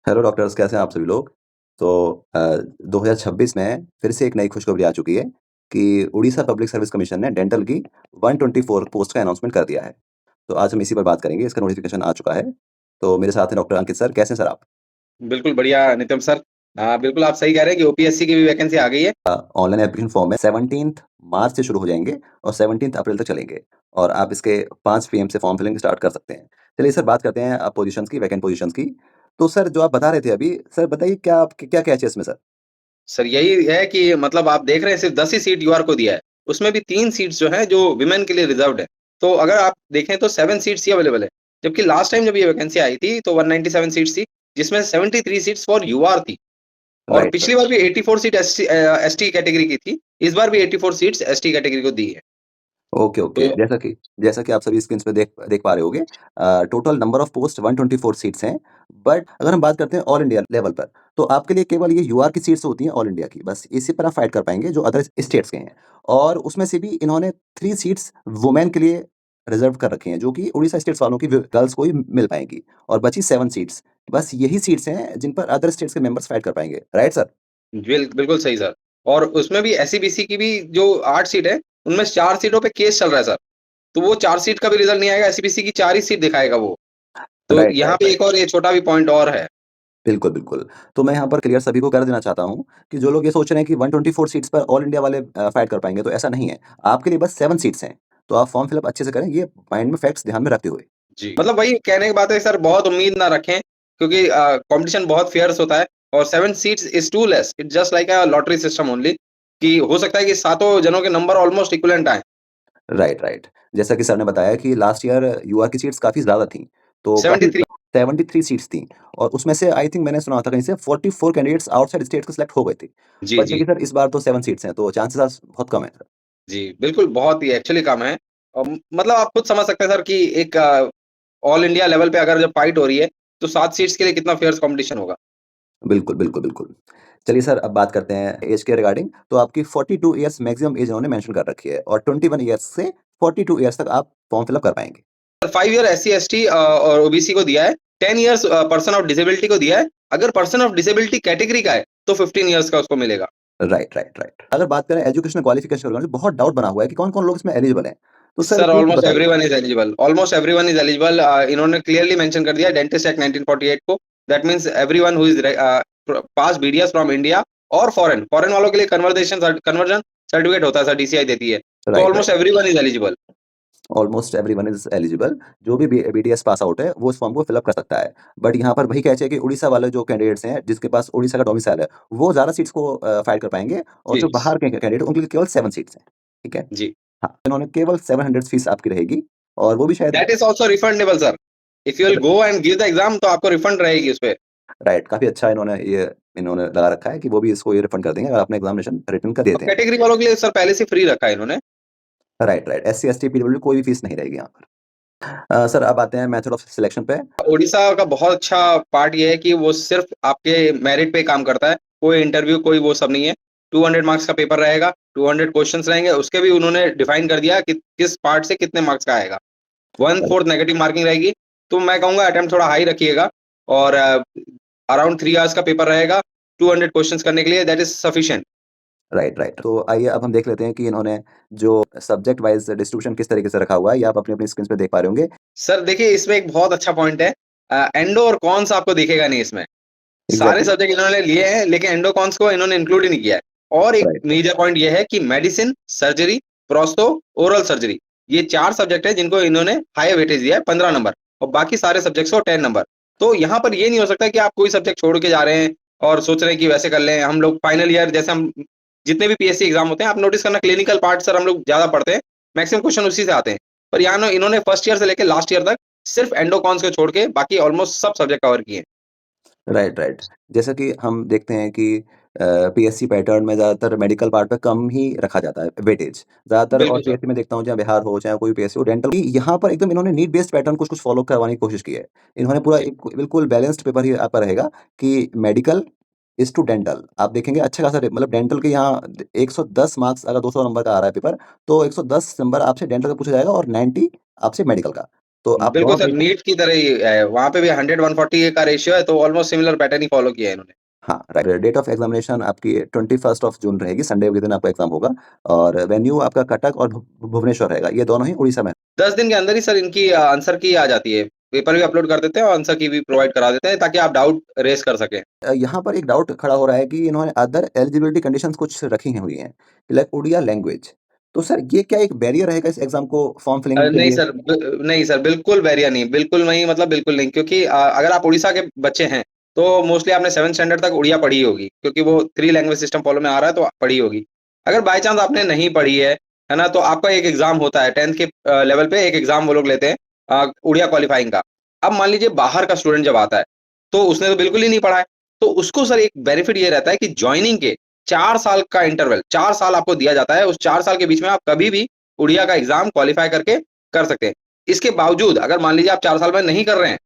Hello doctors, कैसे हैं आप सभी लोग? तो 2026 में फिर से एक नई खुशखबरी आ चुकी है कि उड़ीसा पब्लिक सर्विस कमीशन ने डेंटल की 124 पोस्ट का अनाउंसमेंट कर दिया है। तो आज हम इसी पर बात करेंगे, इसका नोटिफिकेशन आ चुका है। तो मेरे साथ हैं डॉक्टर अंकित सर, कैसे हैं सर आप? बिल्कुल बढ़िया नितिन सर। बिल्कुल आप सही कह रहे हैं कि ओपीएससी की भी वैकेंसी आ गई है। ऑनलाइन एप्लीकेशन फॉर्म में 17th मार्च से शुरू हो जाएँगे और 17th अप्रैल तक चलेंगे और आप इसके 5 पीएम से फॉर्म फिलिंग स्टार्ट कर सकते हैं। चलिए सर, बात करते हैं पोज़ीशंस की, वैकेंट पोज़ीशंस की। तो सर, जो आप बता रहे थे अभी, सर बताइए क्या कैच है इसमें सर? सर यही है कि मतलब आप देख रहे हैं सिर्फ 10 ही सीट यूआर को दिया है। उसमें भी 3 सीट्स जो हैं जो वुमेन के लिए रिजर्व्ड है। तो अगर आप देखें तो 7 सीट्स ही अवेलेबल है। जबकि लास्ट टाइम जब ये वैकेंसी आई थी तो 197 सीट्स थी, जिसमें 73 सीट्स फॉर यूआर थी। और राइट, पिछली राइट। बार भी 84 सीट एसटी कैटेगरी की थी। इस बार भी 84 सीट्स एसटी कैटेगरी को दी है। Okay, okay. तो जैसा कि आप सभी स्क्रीन्स पे देख देख पा रहे होंगे, total number of post 124 seats हैं। बट अगर हम बात करते हैं ऑल इंडिया लेवल पर, तो आपके लिए केवल ये यूआर की सीट्स होती हैं ऑल इंडिया की, बस इसी पर आप फाइट कर पाएँगे जो अदर स्टेट्स के हैं। और उसमें से भी इन्होंने 3 सीट्स वुमेन के लिए रिज़र्व कर रखी हैं, जो कि उड़ीसा स्टेट्स वालों की गर्ल्स को ही मिल पाएँगी और बची 7 सीट्स। बस यही सीट्स हैं जिन पर अदर स्टेट्स के मेंबर्स फाइट कर पाएँगे। Right sir? बिल्कुल सही सर। और उसमें भी एसईबीसी की भी जो 8 सीट है, उनमें 4 सीटों पे केस चल रहा है सर। तो वो 4 सीट का भी रिज़ल्ट नहीं आएगा, एसईबीसी की 4 ही सीट दिखाएगा वो। तो राइट, यहाँ राइट, पे राइट। एक और ये छोटा भी पॉइंट और है। बिल्कुल, बिल्कुल। तो मैं यहाँ पर क्लियर सभी को कर देना चाहता हूँ कि जो लोग ये सोच रहे हैं कि 124 सीट्स पर ऑल इंडिया वाले फाइट कर पाएँगे, तो ऐसा नहीं है। आपके लिए बस 7 सीट्स हैं। तो आप फॉर्म फिल अप अच्छे से करें, ये माइंड में फैक्ट्स ध्यान में रखते हुए। जी। मतलब वही कहने की बात है सर, बहुत उम्मीद ना रखें क्योंकि कॉम्पिटिशन बहुत फियर्स होता है और 7 seats is too less. It's just like a lottery system only कि हो सकता है कि सातों जनों के नंबर ऑलमोस्ट इक्विवेलेंट आएँ। Right, right. जैसा कि सर ने बताया कि लास्ट ईयर यूआर की सीट्स काफ़ी ज़्यादा थीं, तो काफ़ी 73 73 सीट्स थीं और उसमें से आई थिंक मैंने सुना था कहीं से 44 कैंडिडेट्स आउटसाइड स्टेट के सिलेक्ट हो गए थे। जी, बट जी। देखिए सर, इस बार तो 7 सीट्स हैं, तो चांसेस आर बहुत कम है। जी, बिल्कुल बहुत ही एक्चुअली कम है। मतलब आप खुद समझ सकते हैं सर कि एक ऑल इंडिया लेवल पे अगर जब फाइट हो रही है, तो 7 सीट्स के लिए कितना फियर्स कॉम्पिटिशन होगा। बिल्कुल, बिल्कुल, बिल्कुल। चलिए सर, अब बात करते हैं ऐज के रिगार्डिंग। तो आपकी 42 इयर्स मैक्सिमम ऐज उन्होंने मेंशन कर रखी है और 21 इयर्स से 42 इयर्स तक आप फॉर्म फिल अप कर पाएँगे। 5 ईयर एससी-एसटी और ओबीसी को दिया है, 10 इयर्स पर्सन ऑफ डिसेबिलिटी को दिया है, अगर पर्सन ऑफ डिसेबिलिटी कैटेगरी का है, तो 15 इयर्स का उसको मिलेगा। Right, right, right. अगर बात करें एजुकेशनल क्वालिफिकेशन के बारे में, बहुत डाउट बना हुआ है कि कौन-कौन लोग इसमें एलिजिबल हैं। तो सर सर प्लीज़ बताइए। Almost everyone is eligible. इन्होंने क्लियरली मेंशन कर दिया डेंटिस्ट एक्ट 1948 को, that means everyone who is pass BDS from India और फॉरेन वालों के लिए कन्वर्जन सर्टिफिकेट होता है सर, डीसीआई देती है। तो right, almost right. Everyone is eligible. Almost everyone is eligible. जो भी बीडीएस पास आउट है, वो इस फॉर्म को फिल अप कर सकता है। बट यहाँ पर वही कैच है कि उड़ीसा वाले जो कैंडिडेट्स हैं, जिसके पास उड़ीसा का डोमिसाइल है, वो ज़्यादा सीट्स को फाइट कर पाएँगे और जो जी, बाहर के कैंडिडेट उनके लिए केवल 7 सीट्स हैं। ठीक है? जी। हाँ, इन्होंने केवल 700 फीस आपकी रहेगी और वो भी शायद that is also refundable sir. If you will go and give the exam तो आपको रिफंड रहेगी उसपे। राइट, काफ़ी अच्छा इन्होंने लगा रखा है कि वो भी इसको ये रिफंड कर देंगे अगर आपने एग्ज़ामिनेशन रिटन कर और देते हैं। कैटेगरी वालों के लिए सर पहले से फ्री रखा है इन्होंने। Right, right. SC, ST, PWD कोई भी फीस नहीं रहेगी यहाँ पर। सर अब आते हैं मेथड ऑफ सिलेक्शन पे। ओडिशा का बहुत अच्छा पार्ट ये है कि वो सिर्फ़ आपके मेरिट पे काम करता है। कोई इंटरव्यू, कोई वो सब नहीं है। 200 मार्क्स का पेपर रहेगा, 200 क्वेश्चन्स रहेंगे, उसके भी उन्होंने डिफाइन कर दिया कि किस पार्ट से कितने मार्क्स का आएगा। 1/4 नेगेटिव मार्किंग रहेगी, तो मैं कहूँगा अटेम्प्ट थोड़ा हाई रखिएगा और अराउंड 3 आवर्स का पेपर रहेगा, 200 क्वेश्चन्स करने के लिए that is sufficient. Right, right. तो आइए अब हम देख लेते हैं कि इन्होंने जो सब्जेक्ट वाइज़ डिस्ट्रीब्यूशन किस तरीके से रखा हुआ है, ये आप अपनी-अपनी स्क्रीन्स पे देख पा रहे होंगे। सर देखिए इसमें एक बहुत अच्छा पॉइंट है। एंडो और कॉन्स आपको दिखेगा नहीं इसमें। सारे एग्ज़ैक्टली। सब्जेक्ट इन्होंने लिए हैं, लेकिन एंडोकॉन्स को इन्होंने इंक्लूड ही नहीं किया है। और एक राइट, मेजर पॉइंट ये है कि मेडिसिन, सर्जरी, प्रोस्तो, ओरल सर्जरी, ये 4 सब्जेक्ट है जिनको इन्होंने हाई वेटेज दिया है 15 नंबर और बाकी सारे सब्जेक्ट्स को 10 नंबर। तो यहाँ पर ये नहीं हो सकता कि आप कोई सब्जेक्ट छोड़ के जा रहे हैं और सोच रहे हैं कि वैसे कर लें। हम लोग फाइनल ईयर जैसे हम जितने भी पीएससी एग्ज़ाम होते हैं, आप नोटिस करना क्लिनिकल पार्ट सर हम लोग ज़्यादा पढ़ते हैं, मैक्सिमम क्वेश्चन उसी से आते हैं। पर यहाँ इन्होंने फर्स्ट ईयर से लेके लास्ट ईयर तक सिर्फ एंडोकॉन्स को छोड़ के बाकी ऑलमोस्ट सब सब्जेक्ट कवर किए हैं। Right, right. जैसा कि हम देखते हैं कि पीएससी पैटर्न में ज़्यादातर मेडिकल पार्ट पे कम ही रखा जाता है वेटेज। ज़्यादातर और बिल्कुल सर। पीएससी में देखता हूँ, चाहे बिहार हो, चाहे कोई पीएससी हो, डेंटल यहाँ पर एकदम इन्होंने नीड बेस्ड पैटर्न कुछ-कुछ फ़ॉलो करवाने की कोशिश की है। इन्होंने पूरा जी। एक बिल्कुल बैलेंस्ड पेपर ही आपका रहेगा कि मेडिकल इज़ टू डेंटल। आप देखेंगे अच्छा खासा मतलब डेंटल के यहाँ 110 मार्क्स अगर 200 नंबर का आ रहा है पेपर, तो 110 नंबर आपसे डेंटल का पूछा जाएगा और 90 आपसे मेडिकल का। तो आप बिल्कुल दोनों सर, तरीके नीट की तरह ही है, वहाँ पे भी 100-140 का रेशियो है, तो ऑलमोस्ट सिमिलर पैटर्न ही फॉलो किया है इन्होंने। हाँ, राइट। डेट ऑफ एग्ज़ामिनेशन आपकी 21st ऑफ जून रहेगी, संडे के दिन आपका एग्ज़ाम होगा और वेन्यू आपका कटक और भुवनेश्वर रहेगा, ये दोनों ही उड़ीसा में। 10 दिन के अंदर ही सर इनकी आंसर की आ जाती है। पेपर भी अपलोड कर देते हैं और आंसर की भी प्रोवाइड करा देते हैं ताकि आप डाउट रेज़ कर सकें। यहाँ पर एक डाउट खड़ा हो रहा है कि इन्होंने अदर एलिजिबिलिटी कंडीशंस कुछ रखी हुई हैं, लाइक उड़िया लैंग्वेज। तो सर ये क्या एक बैरियर रहेगा इस एग्ज़ाम को फॉर्म फिलिंग के नहीं लिए? सर नहीं सर, बिल्कुल बैरियर नहीं, बिल्कुल नहीं मतलब बिल्कुल नहीं क्योंकि अगर आप उड़ीसा के बच्चे हैं, तो मोस्टली आपने 7th स्टैंडर्ड तक उड़िया पढ़ी होगी क्योंकि वो 3 लैंग्वेज सिस्टम फॉलो में आ रहा है तो पढ़ी होगी। अगर बाय चांस आपने नहीं पढ़ी है ना? तो आपका एक एग्ज़ाम होता है 10th के लेवल पे एक एग्ज़ाम वो लोग लेते हैं उड़िया क्वालीफाइंग का। अब मान लीजिए बाहर का स्टूडेंट जब आता है, तो उसने तो बिल्कुल ही नहीं पढ़ा है, तो उसको सर एक बेनिफिट ये रहता है कि जॉइनिंग के 4 साल का इंटरवल 4 साल आपको दिया जाता है, उस 4 साल के बीच में आप कभी भी उड़िया का एग्ज़ाम क्वालीफाई करके कर सकते हैं। इसके बावजूद अगर मान लीजिए आप 4 साल में नहीं कर रहे हैं,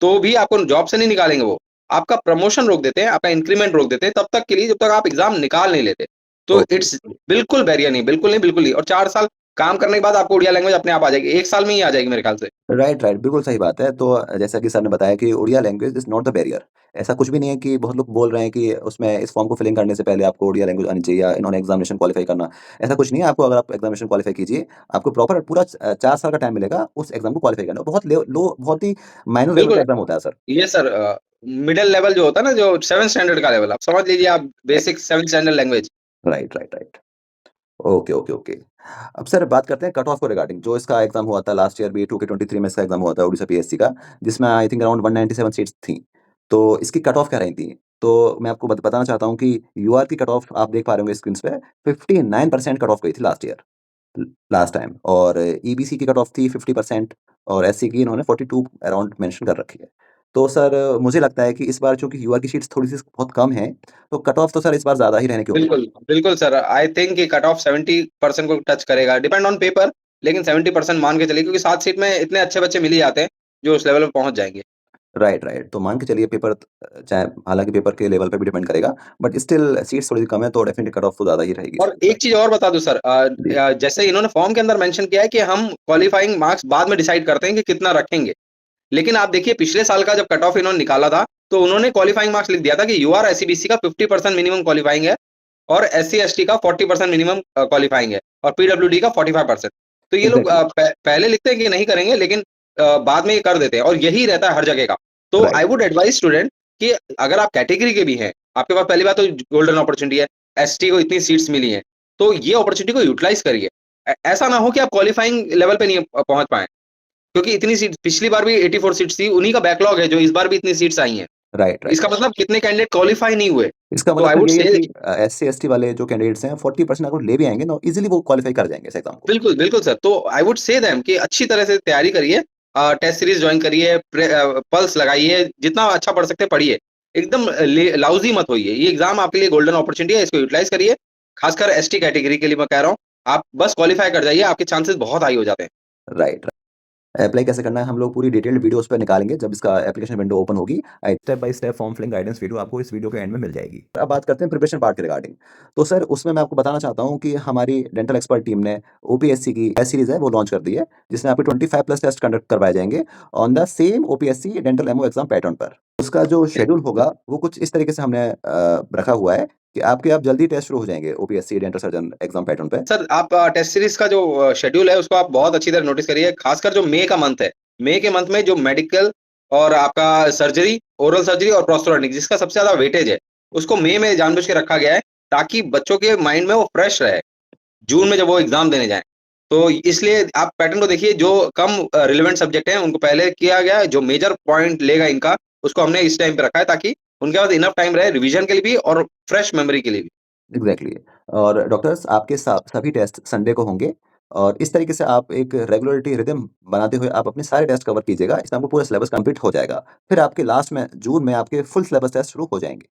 तो भी आपको जॉब से नहीं निकालेंगे वो। आपका प्रमोशन रोक देते हैं, आपका इंक्रीमेंट रोक देते हैं तब तक के लिए जब तक आप एग्ज़ाम निकाल नहीं लेते। तो ओके, इट्स बिल्कुल बैरियर नहीं, बिल्कुल नहीं, बिल्कुल नहीं और 4 साल काम करने के बाद आपको उड़िया लैंग्वेज अपने आप आ जाएगी। 1 साल में ही आ जाएगी मेरे ख्याल से। राइट, राइट, बिल्कुल सही बात है। तो जैसा कि सर ने बताया कि Odia language is not the barrier. ऐसा कुछ भी नहीं है कि बहुत लोग बोल रहे हैं कि उसमें इस फॉर्म को फिलिंग करने से पहले आपको उड़िया लैंग्वेज आनी चाहिए या इन्होंने एग्ज़ामिनेशन क्वालीफाई करना। ऐसा कुछ नहीं है, आपको अगर आप एग्ज़ामिनेशन क्वालीफाई कीजिए, आपको प्रॉपर पूरा 4 साल का टाइम मिलेगा उस एग्ज़ाम को क्वालीफाई करने में। बहुत बहुत ही माइनर लेवल का बिल्कुल, एग्ज़ाम होता है सर। ये सर मिडल लेवल जो होता है ना जो 7th स्टैंडर्ड का लेवल आप समझ लीजिए आप basic 7th standard language. Right, right, right. Okay, okay, okay. अब सर बात करते हैं कट ऑफ को रिगार्डिंग जो इसका एग्ज़ाम हुआ था लास्ट ईयर भी 2K23 में इसका एग्ज़ाम हुआ था ओडिशा पीएससी का, जिसमें आई थिंक अराउंड 197 सीट्स थी। तो इसकी कट ऑफ क्या रही थी? तो मैं आपको बताना चाहता हूँ कि यूआर की कट ऑफ आप देख पा रहे होंगे स्क्रीन्स पे 59% कट ऑफ गई थी लास्ट ईयर लास्ट टाइम और ईबीसी की कट ऑफ थी 50% और एससी की इन्होंने 42 अराउंड मेंशन कर रखी है। तो सर मुझे लगता है कि इस बार चूँकि यूआर की शीट्स थोड़ी-सी बहुत कम हैं, तो कट ऑफ तो सर इस बार ज़्यादा ही रहने की उम्मीद है। बिल्कुल, बिल्कुल सर आई थिंक कि कट ऑफ 70% को टच करेगा, डिपेंड ऑन पेपर लेकिन 70% मान के चलिए क्योंकि 7 सीट में इतने अच्छे बच्चे मिल ही जाते हैं, जो उस लेवल पे पहुँच जाएँगे। Right, right. तो मान के चलिए पेपर चाहे हालाँकि पेपर के लेवल पे भी डिपेंड करेगा, बट स्टिल सीट्स थोड़ी कम है तो डेफिनिटली कट ऑफ तो ज़्यादा ही रहेगी और इसमें। एक चीज़ और बता दूँ सर जी, जैसे इन्होंने फॉर्म के अंदर मेंशन किया है कि हम क्वालीफाइंग मार्क्स बाद में डिसाइड करते हैं कि कितना रखेंगे। लेकिन आप देखिए पिछले साल का जब कट ऑफ इन्होंने निकाला था, तो उन्होंने क्वालीफाइंग मार्क्स लिख दिया था कि यूआर एसईबीसी का 50% मिनिमम क्वालीफाइंग है और एससी-एसटी का 40% मिनिमम क्वालीफाइंग है और पीडब्ल्यूडी का 45%। तो ये लोग एग्ज़ैक्टली, पहले लिखते हैं कि नहीं करेंगे लेकिन बाद में ये कर देते हैं और यही रहता है हर जगह का। तो right, I would advise student कि अगर आप कैटेगरी के भी हैं, आपके पास पहली बात तो गोल्डन अपॉर्च्युनिटी है, एसटी को इतनी सीट्स मिली हैं, तो ये अपॉर्च्युनिटी को यूटिलाइज़ करिए। ऐसा ना हो कि आप क्वालीफाइंग लेवल पे नहीं पहुँच पाएँ। क्योंकि इतनी सीट पिछली बार भी 84 सीट्स थी, उन्हीं का बैकलॉग है जो इस बार भी इतनी सीट्स आई हैं। राइट, राइट, इसका राइट। मतलब कितने कैंडिडेट क्वालीफाई नहीं हुए। इसका तो मतलब आई सर वुड यही है से कि एससी, एसटी वाले जो कैंडिडेट्स हैं 40% अगर ले भी आएँगे ना, ईज़िली वो क्वालीफाई कर जाएँगे इस एग्ज़ाम को। बिल्कुल, बिल्कुल सर। तो आई वुड से देम कि अच्छी तरह से तैयारी करिए टेस्ट सीरीज़ जॉइन करिए, पल्स लगाइए, जितना अच्छा पढ़ सकते हैं पढ़िए। एकदम लाउज़ी मत होइए। ये एग्ज़ाम आपके लिए गोल्डन अपॉर्च्युनिटी है, इसको यूटिलाइज़ करिए। खासकर एसटी कैटेगरी के लिए मैं कह रहा हूँ, आप बस क्वालीफाई कर जाइए, आपके चांसेस बहुत हाई हो जाते हैं। राइट, अप्लाई कैसे करना है हम लोग पूरी डिटेल्ड वीडियो उस पे निकालेंगे जब इसका एप्लीकेशन विंडो ओपन होगी। Step by step form filling guidance video आपको इस वीडियो के एंड में मिल जाएगी। अब बात करते हैं प्रिपरेशन पार्ट के रिगार्डिंग। तो सर उसमें मैं आपको बताना चाहता हूँ कि हमारी डेंटल एक्सपर्ट टीम ने ओपीएससी की टेस्ट सीरीज है वो लॉन्च कर दी है, जिसमें आपके 25 प्लस टेस्ट कंडक्ट करवाए जाएंगे on the same OPSC dental MO exam pattern पर। उसका जो शेड्यूल होगा वो कुछ इस तरीके से हमने रखा हुआ है कि आपके आप जल्दी टेस्ट शुरू हो जाएंगे OPSC dental surgeon exam pattern पे। सर आप टेस्ट सीरीज़ का जो शेड्यूल है उसको आप बहुत अच्छी तरह नोटिस करिए, खासकर जो मई का मंथ है। मई के मंथ में जो मेडिकल और आपका सर्जरी, ओरल सर्जरी और प्रोस्टोडोंटिक जिसका सबसे ज़्यादा वेटेज है, उसको मई में जानबूझ के रखा गया है, ताकि बच्चों के माइंड में वो फ्रेश रहे, जून में जब वो एग्ज़ाम देने जाएँ। तो इसलिए आप पैटर्न को देखिए जो कम रिलेवेंट सब्जेक्ट हैं उनको पहले किया गया है, जो मेजर पॉइंट लेगा इनका, उसको हमने इस टाइम पे रखा है ताकि उनके पास इनफ टाइम रहे रिवीजन के लिए भी और फ्रेश मेमोरी के लिए भी। एग्ज़ैक्टली और डॉक्टर्स आपके सभी टेस्ट संडे को होंगे और इस तरीके से आप एक रेगुलरिटी रिदम बनाते हुए आप अपने सारे टेस्ट कवर कीजिएगा, इससे आपको पूरा सिलेबस कंप्लीट हो जाएगा। फिर आपके लास्ट में जून में आपके फुल सिलेबस टेस्ट शुरू हो जाएँगे,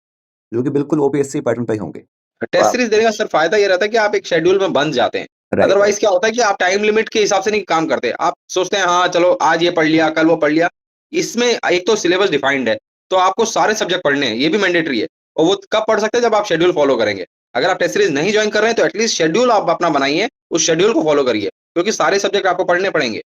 जो कि बिल्कुल ओपीएससी पैटर्न पे ही होंगे। तो टेस्ट आप सीरीज़ देने का सर फ़ायदा ये रहता है कि आप एक शेड्यूल में बँध जाते हैं। राइट, राइट, अदरवाइज़ क्या होता है कि आप टाइम लिमिट के हिसाब से नहीं काम करते। आप सोचते हैं हाँ, चलो आज ये पढ़ लिया, कल वो पढ़ लिया। इसमें एक तो सिलेबस डिफाइंड है, तो आपको सारे सब्जेक्ट पढ़ने हैं, ये भी मैंडेटरी है। और वो कब पढ़ सकते हैं जब आप शेड्यूल फ़ॉलो करेंगे। अगर आप टेस्ट सीरीज़ नहीं जॉइन कर रहे हैं तो एटलीस्ट शेड्यूल आप अपना बनाइए, उस शेड्यूल को फ़ॉलो करिए, क्योंकि सारे सब्जेक्ट आपको पढ़ने पड़ेंगे।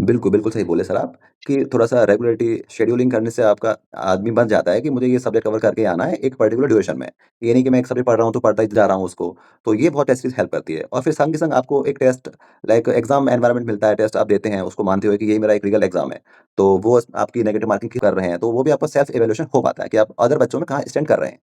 बिल्कुल, बिल्कुल सही बोले सर आप कि थोड़ा-सा रेगुलरिटी शेड्यूलिंग करने से आपका आदमी बन जाता है कि मुझे ये सब्जेक्ट कवर करके आना है एक पर्टिकुलर ड्यूरेशन में। ये नहीं कि मैं एक सब्जेक्ट पढ़ रहा हूँ तो पढ़ता ही जा रहा हूँ उसको। तो ये बहुत ऐसी चीज़ हेल्प करती है और फिर संग के संग आपको एक टेस्ट लाइक एग्ज़ाम एनवायरनमेंट मिलता है, टेस्ट आप देते हैं उसको मानते हुए कि यही मेरा एक रीगल एग्ज़ाम है। तो वो आपकी नेगेटिव मार्किंग कर रहे हैं, तो वो भी आपका सेल्फ इवैल्यूएशन हो पाता है कि आप अदर बच्चों में कहाँ स्टैंड कर रहे हैं।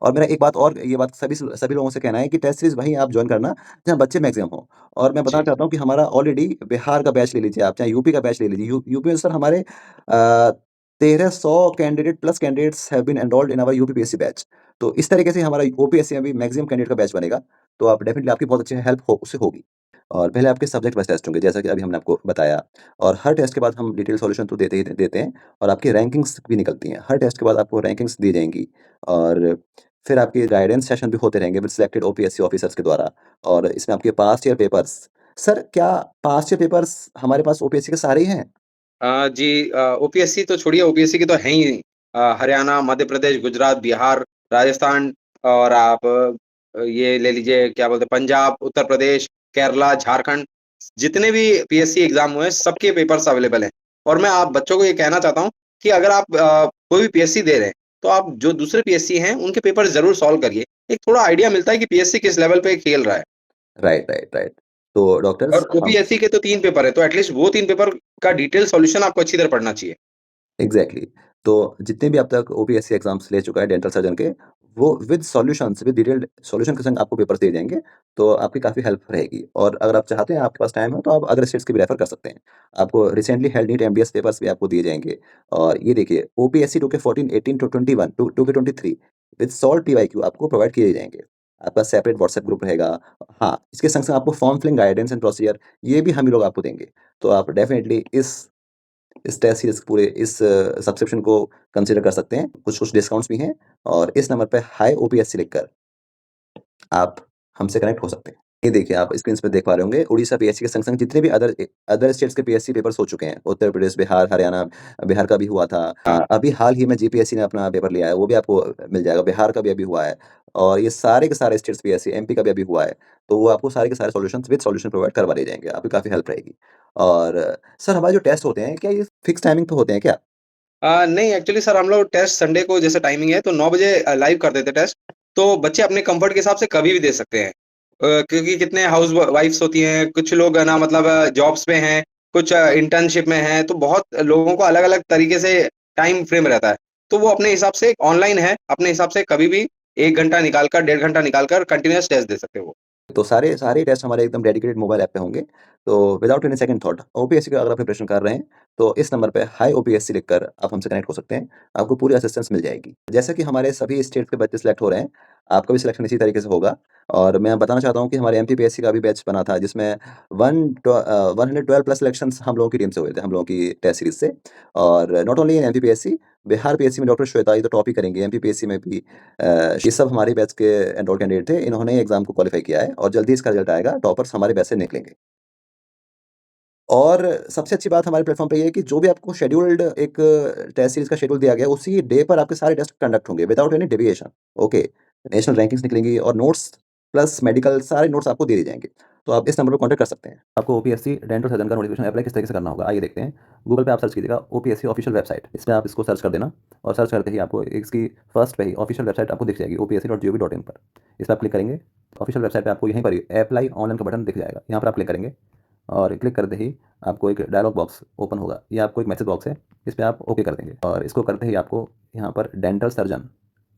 और मेरा एक बात और ये बात सभी लोगों से कहना है कि टेस्ट सीरीज़ वहीं आप जॉइन करना जहाँ बच्चे मैक्सिमम हों। और मैं बताना जी, चाहता हूँ कि हमारा ऑलरेडी बिहार का बैच ले लीजिए आप, चाहे यूपी का बैच ले लीजिए। यूपी में सर हमारे 1300 candidate plus candidates have been enrolled in our UPPSC batch. तो इस तरीके से हमारा ओपीएससी में भी मैक्सिमम कैंडिडेट का बैच बनेगा। तो आप डेफिनिटली आपकी बहुत अच्छी हेल्प हो उससे होगी। और पहले आपके सब्जेक्ट वाइज़ टेस्ट होंगे जैसा कि अभी हमने आपको बताया। और हर टेस्ट के बाद हम डिटेल सॉल्यूशन तो देते हैं और आपकी रैंकिंग्स भी निकलती हैं। हर टेस्ट के बाद आपको रैंकिंग्स दी जाएँगी और फिर आपके गाइडेंस सेशन भी होते रहेंगे विद सिलेक्टेड ओपीएससी ऑफिसर्स के द्वारा और इसमें आपके पास्ट ईयर पेपर्स सर क्या पास्ट ईयर पेपर्स हमारे पास ओपीएससी के सारे ही हैं? जी, ओपीएससी तो छोड़िए, ओपीएससी के तो हैं ही। हरियाणा, मध्य प्रदेश, गुजरात, बिहार, राजस्थान और आप ये ले लीजिए क्या बोलते हैं, पंजाब, उत्तर प्रदेश, केरला, झारखंड, जितने भी पीएससी एग्ज़ाम हुए हैं, सबके पेपर्स अवेलेबल हैं। और मैं आप बच्चों को ये कहना चाहता हूँ कि अगर आप कोई भी पीएससी दे रहे हैं, तो आप जो दूसरे पीएससी हैं, उनके पेपर ज़रूर सॉल्व करिए। एक थोड़ा आइडिया मिलता है कि पीएससी किस लेवल पे खेल रहा है। Right, right, right. तो और डॉक्टर्स हम ओपीएससी के तो 3 पेपर हैं, तो एट लीस्ट वो 3 पेपर का डिटेल सॉल्यूशन आपको अच्छी तरह पढ़ना चाहिए। एग्ज़ैक्टली। तो जितने भी अब तक ओपीएससी एग्ज़ाम्स ले चुका है डेंटल सर्जन के, वो with solutions with detailed solution के संग आपको पेपर्स दिए जाएँगे, तो आपकी काफ़ी हेल्प रहेगी। और अगर आप चाहते हैं आपके पास टाइम है तो आप अदर स्टेट्स के भी रेफर कर सकते हैं। आपको recently held NEET MDS papers भी आपको दिए जाएँगे। और ये देखिए OPSC 2K14, 18 to 21 to 2K23 with solve PYQ आपको प्रोवाइड किए जाएँगे। आपका सेपरेट व्हाट्सएप ग्रुप रहेगा। हाँ, इसके संग-संग आपको form filling guidance and procedure ये भी हम ही लोग आपको देंगे। तो आप डेफिनिटली इस टेस्ट सीरीज़ पूरे इस सब्सक्रिप्शन को कंसीडर कर सकते हैं। कुछ-कुछ डिस्काउंट्स भी हैं और इस नंबर पे हाय ओपीएससी लिखकर आप हमसे कनेक्ट हो सकते हैं। ये देखिए आप स्क्रीन पे देख पा रहे होंगे उड़ीसा पीएससी के संग-संग जितने भी अदर स्टेट्स के पीएससी पेपर्स हो चुके हैं। उत्तर प्रदेश, बिहार, हरियाणा, बिहार का भी हुआ था। अभी हाल ही में जीपीएससी ने अपना पेपर लिया है, वो भी आपको मिल जाएगा। बिहार का भी अभी हुआ है और ये सारे के सारे स्टेट्स पीएससी, एमपी का भी अभी हुआ है। तो वो आपको सारे के सारे सॉल्यूशंस विद सॉल्यूशन प्रोवाइड करवा दिए जाएँगे। आपकी काफ़ी हेल्प रहेगी। और सर हमारे जो टेस्ट होते हैं, क्या ये फिक्स टाइमिंग पे होते हैं क्या? नहीं, एक्चुअली सर हम लोग टेस्ट संडे को जैसे टाइमिंग है तो 9 बजे लाइव कर देते हैं टेस्ट। तो बच्चे अपने कम्फर्ट के हिसाब से कभी भी दे सकते हैं। क्योंकि कितने हाउस व वाइफ्स होती हैं, कुछ लोग है ना मतलब जॉब्स पे हैं, कुछ इंटर्नशिप में हैं, तो बहुत लोगों को अलग-अलग तरीके से टाइम फ्रेम रहता है। तो वो अपने हिसाब से ऑनलाइन है, अपने हिसाब से कभी भी 1 घंटा निकाल कर, 1.5 घंटा निकाल कर कंटीन्यूअस टेस्ट दे सकते हैं वो। तो सारे सारे टेस्ट हमारे एकदम डेडिकेटेड मोबाइल ऐप पे होंगे। तो without any second thought OPSC का अगर आप प्रिपरेशन कर रहे हैं, तो इस नंबर पे हाय ओपीएससी लिखकर आप हमसे कनेक्ट हो सकते हैं। आपको पूरी असिस्टेंस मिल जाएगी। जैसे कि हमारे सभी स्टेट्स के बच्चे सिलेक्ट हो रहे हैं, आपका भी सिलेक्शन इसी तरीके से होगा। और मैं बताना चाहता हूँ कि हमारे एमपीपीएससी का भी बैच बना था जिसमें 112 प्लस सिलेक्शंस हम लोगों की टीम से हुए थे, हम लोगों की टेस्ट सीरीज़ से। और not only in MPPSC, Bihar PSC में डॉक्टर श्वेता ये तो टॉप ही करेंगी, एमपीपीएससी में भी ये सब हमारे बैच के एनरोल्ड कैंडिडेट थे। इन्होंने एग्ज़ाम को क्वालीफाई किया है और जल्दी इसका रिज़ल्ट आएगा, टॉपर्स हमारे बैच से निकलेंगे। और सबसे अच्छी बात हमारे प्लेटफ़ॉर्म पे ये है कि जो भी आपको शेड्यूल्ड एक टेस्ट सीरीज़ का शेड्यूल दिया गया है, उसी डे पर आपके सारे टेस्ट कंडक्ट होंगे without any deviation. Okay, national rankings निकलेंगी और नोट्स प्लस मेडिकल सारे नोट्स आपको दे दिए जाएँगे। तो आप इस नंबर पर कॉन्टैक्ट कर सकते हैं। आपको ओपीएससी डेंटल सर्जन का नोटिफ़िकेशन अप्लाई किस तरीके से करना होगा, आइए देखते हैं। गूगल पे आप सर्च कीजिएगा ओपीएससी ऑफिशियल वेबसाइट, इस पे आप इसको सर्च कर देना और सर्च करते ही आपको इसकी फर्स्ट पे ही ऑफिशियल वेबसाइट आपको दिख जाएगी opsc.gov.in पर। इस पे आप क्लिक करेंगे, ऑफिशियल वेबसाइट पे आपको यहीं पर ही अप्लाई ऑनलाइन का बटन दिख जाएगा। यहाँ पर आप क्लिक करेंगे और क्लिक करते ही आपको एक डायलॉग बॉक्स ओपन होगा। ये आपको एक मैसेज बॉक्स है, इस पे आप ओके कर देंगे और इसको करते ही आपको यहाँ पर डेंटल सर्जन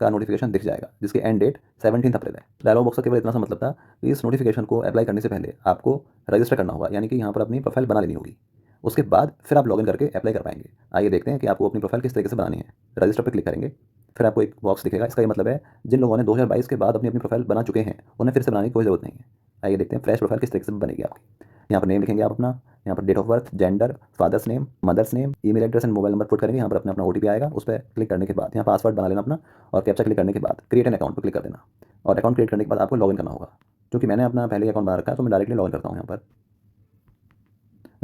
का नोटिफिकेशन दिख जाएगा जिसकी एंड डेट 17 अप्रैल है। डायलॉग बॉक्स का केवल इतना सा मतलब था कि इस नोटिफिकेशन को अप्लाई करने से पहले आपको रजिस्टर करना होगा, यानी कि यहाँ पर अपनी प्रोफाइल बना लेनी होगी। उसके बाद फिर आप लॉगिन करके अप्लाई कर पाएंगे। आइए देखते हैं कि आपको अपनी प्रोफाइल किस तरीके से बनानी है। रजिस्टर पर क्लिक करेंगे, फिर आपको एक बॉक्स दिखेगा। इसका ये मतलब है जिन लोगों ने 2022 के बाद अपनी अपनी प्रोफाइल बना चुके हैं उन्हें फिर से बनाने की कोई ज़रूरत नहीं है। आइए देखते हैं फ्रेश प्रोफाइल किस तरीके से बनेगी आपकी। यहाँ पर नेम लिखेंगे आप अपना, यहाँ पर date of birth, gender, father's name, mother's name, email address and mobile number put करेंगे। यहाँ पर अपना ओटीपी आएगा, उस पर क्लिक करने के बाद यहाँ पासवर्ड बना लेना अपना और कैप्चा क्लिक करने के बाद क्रिएट एन अकाउंट पर क्लिक कर देना और अकाउंट क्रिएट करने के बाद आपको लॉगिन करना होगा। क्योंकि मैंने अपना पहले अकाउंट बना रखा है तो मैं डायरेक्टली लॉगिन करता हूँ। यहाँ पर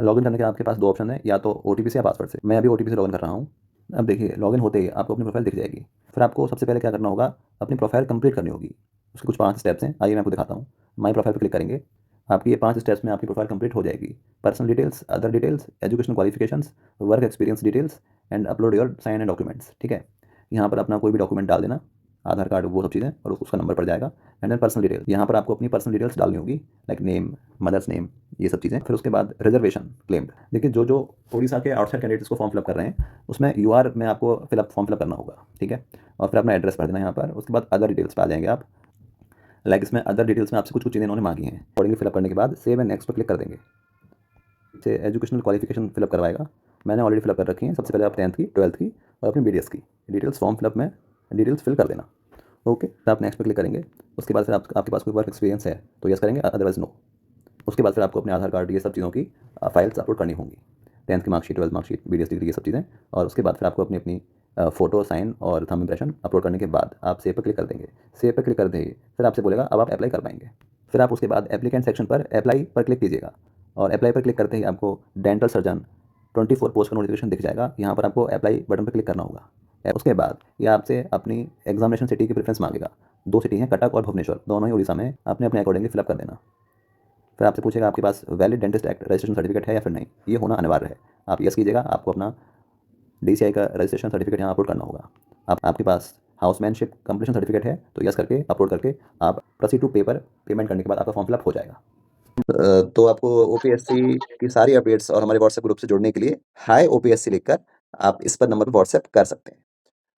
लॉगिन करने के आपके पास दो ऑप्शन है, या तो ओटीपी से या पासवर्ड से। मैं अभी ओटीपी से लॉगिन कर रहा हूँ। अब देखिए लॉगिन होते ही आपको अपनी प्रोफाइल दिख जाएगी। फिर आपको सबसे पहले क्या करना होगा, अपनी प्रोफाइल कंप्लीट करनी होगी। उसके कुछ 5 स्टेप्स हैं, आइए मैं आपको दिखाता हूँ। माई प्रोफाइल पर क्लिक करेंगे, आपकी ये 5 स्टेप्स में आपकी प्रोफाइल कंप्लीट हो जाएगी। Personal details, other details, educational qualifications, work experience details and upload your sign and documents. ठीक है, यहाँ पर अपना कोई भी डॉक्यूमेंट डाल देना, आधार कार्ड, वो सब चीज़ें, और उसका नंबर पड़ जाएगा। एंड देन पर्सनल डिटेल्स, यहाँ पर आपको अपनी पर्सनल डिटेल्स डालनी होगी, लाइक नेम, मदर्स नेम, ये सब चीज़ें। फिर उसके बाद रिजर्वेशन क्लेम्ड। देखिए, जो जो उड़ीसा के आउटसाइड कैंडिडेट्स को फॉर्म फिलअप कर रहे हैं, उसमें यूआर में आपको फॉर्म फिलअप करना होगा। ठीक है, और फिर अपना एड्रेस भर देना यहाँ पर। उसके बाद अदर डिटेल्स पे आ जाएंगे आप, लाइक इसमें अदर डिटेल्स में आपसे कुछ कुछ चीज़ें इन्होंने मांगी हैं। अकॉर्डिंगली फिलअप करने के बाद सेव एंड नेक्स्ट पर क्लिक कर देंगे। से एजुकेशनल क्वालिफिकेशन फिलअप करवाएगा, मैंने ऑलरेडी फिलअप कर रखी है। सबसे पहले आप 10th की, 12th की और अपनी BDS की डिटेल्स फॉर्म फिलअप में डिटेल्स फिल कर देना। ओके, तो आप नेक्स्ट पे क्लिक करेंगे। उसके बाद फिर आपके पास कोई वर्क एक्सपीरियंस है तो यस करेंगे, अदरवाइज नो। उसके बाद फिर आपको अपने आधार कार्ड, ये सब चीज़ों की फाइल्स अपलोड करनी होंगी, 10th की marksheet, 12th marksheet, BDS degree, ये सब चीज़ें। और उसके बाद फिर आपको अपनी अपनी फ़ोटो, साइन और थंब इंप्रेशन अपलोड करने के बाद आप सेव पर क्लिक कर देंगे। सेव पर क्लिक कर देंगे, फिर आपसे बोलेगा अब आप अप्लाई कर पाएंगे। फिर आप उसके बाद एप्लीकेंट सेक्शन पर अप्लाई पर क्लिक कीजिएगा, और अप्लाई पर क्लिक करते ही आपको डेंटल सर्जन 24 पोस्ट का नोटिफिकेशन दिख जाएगा। यहाँ पर आपको अप्लाई बटन पर क्लिक करना होगा। उसके बाद ये आपसे अपनी एग्जामिनेशन सिटी की प्रेफरेंस मांगेगा। 2 सिटी हैं, कटक और भुवनेश्वर, दोनों ही उड़ीसा में। आपने अपने अकॉर्डिंगली फिलअप कर देना। फिर आपसे पूछेगा आपके पास valid dentist act registration certificate है या फिर नहीं, ये होना अनिवार्य है। आप यस कीजिएगा, आपको अपना DCI का रजिस्ट्रेशन सर्टिफिकेट यहाँ अपलोड करना होगा। आपके पास हाउसमैनशिप कंप्लीशन सर्टिफिकेट है तो यस करके अपलोड करके आप प्रोसीड टू पेपर, पेमेंट करने के बाद आपका फॉर्म फिलअप हो जाएगा। तो आपको OPSC की सारी अपडेट्स और हमारे व्हाट्सएप ग्रुप से जुड़ने के लिए हाय OPSC लिखकर आप इस पर नंबर पर व्हाट्सएप कर सकते हैं।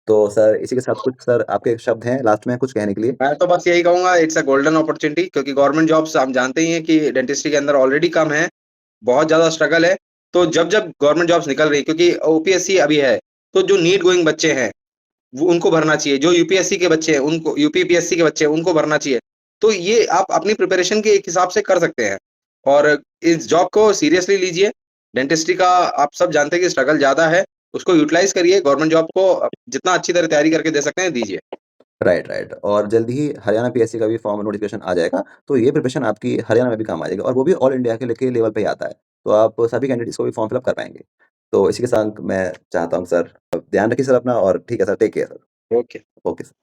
तो सर इसी के साथ कुछ सर आपके शब्द हैं लास्ट में कुछ कहने के लिए? मैं तो बस यही कहूंगा, इट्स अ गोल्डन अपॉर्चुनिटी, क्योंकि गवर्नमेंट जॉब्स हम जानते ही हैं कि डेंटिस्ट्री के अंदर ऑलरेडी कम है, बहुत ज्यादा स्ट्रगल है। तो जब जब गवर्नमेंट जॉब्स निकल रही, क्योंकि ओपीएससी अभी है, तो जो नीट गोइंग बच्चे हैं वो उनको भरना चाहिए, जो यूपीएससी के बच्चे हैं उनको, यूपीपीएससी के बच्चे हैं उनको भरना चाहिए। तो ये आप अपनी प्रिपरेशन के एक हिसाब से कर सकते हैं, और इस जॉब को सीरियसली लीजिए। डेंटिस्ट्री का आप सब जानते हैं कि स्ट्रगल ज्यादा है, उसको यूटिलाइज करिए, गवर्नमेंट जॉब को जितना अच्छी तरह तैयारी करके दे सकते हैं दीजिए। Right, right. और जल्दी ही हरियाणा PSC का भी फॉर्म नोटिफिकेशन आ जाएगा, तो ये प्रिपरेशन आपकी हरियाणा में भी काम आ जाएगी, और वो भी ऑल इंडिया के लेवल पे ही आता है। तो आप सभी कैंडिडेट्स को भी फॉर्म फिलअप कर पाएँगे। तो इसी के साथ मैं चाहता हूँ सर, ध्यान रखिए सर अपना, और ठीक है sir, take care sir. Okay. Okay sir.